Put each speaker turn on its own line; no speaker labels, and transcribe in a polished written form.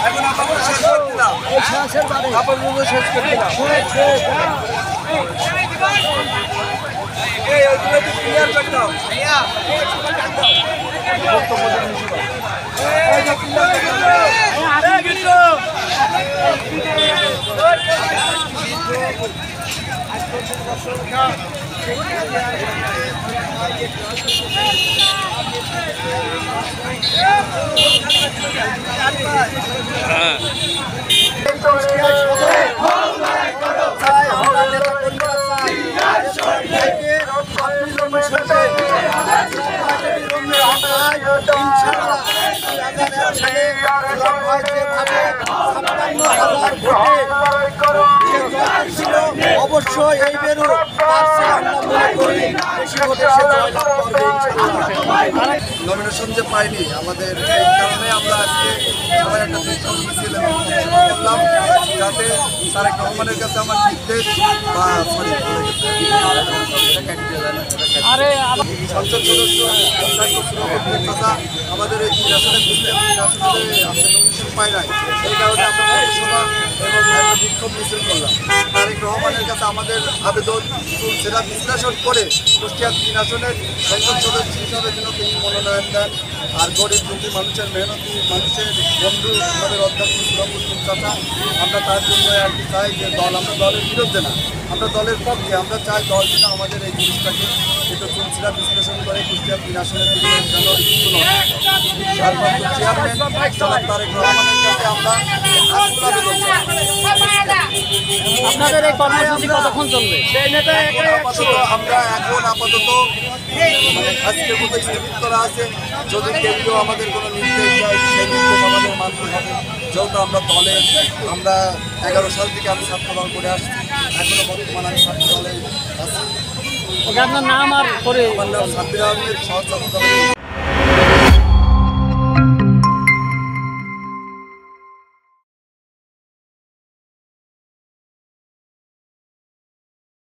এখন আপাতত শেষ করতে দাও, আপাতত শেষ করতে দাও। এই ওইগুলো তো ক্লিয়ার করে দাও। অবশ্যই এই বেরো নমিনেশন যে পাইনি আমাদের এই কারণে আমরা আজকে সবাই একটা বিক্ষোভ মিছিল করলাম, যাতে তারেক রহমানের কাছে আমার নির্দেশ বা সংসদ সদস্য কথা আমাদের এই আসনে নমিনেশন পাই নাই, এই কারণে আমরা পৌরসভা এবং একটা বিক্ষোভ মিছিল করলাম। তারেক রহমানের কাছে আমাদের আবেদন, সেটা বিশ্লেষণ করে কুষ্টিয়া 3 আসনের সংসদ সদস্য হিসাবে যেন তিনি মনোনয়ন দেন। আর গরিব দুঃখী মানুষের মেহনতি মানুষের বন্ধু আমাদের অধ্যক্ষ সুরাবুদ্দিন চাচা, আমরা তার জন্য আর কি চাই যে আমরা দলের বিরুদ্ধে না, আমরা দলের পক্ষে। আমরা চাই দল যেন আমাদের এই জিনিসটাকে একটু চুলচিরা বিশ্লেষণ করে কুষ্টিয়া 3 আসনের যেন ভারপ্রাপ্ত চেয়ারম্যান জনাব তারেক রহমানের কাছে আমরা
আপনাদের এই কর্মসূচি কতক্ষণ চলবে?
আমরা এখন আপাতত আজকের মতো স্থগিত করা আছে। যদি কেউ আমাদের কোনো নির্দেশ দেয় সেই নির্দেশ আমাদের মানতে হবে। যেহেতু আমরা দলে 11 সাল থেকে আমি ছাত্রদল করে আসছি, এখনো বর্তমানে আমি ছাত্রদলে আছি।
আপনার নাম আর করে
আমার নাম সাব্বির আহমেদ, সহ ছাত্রদল।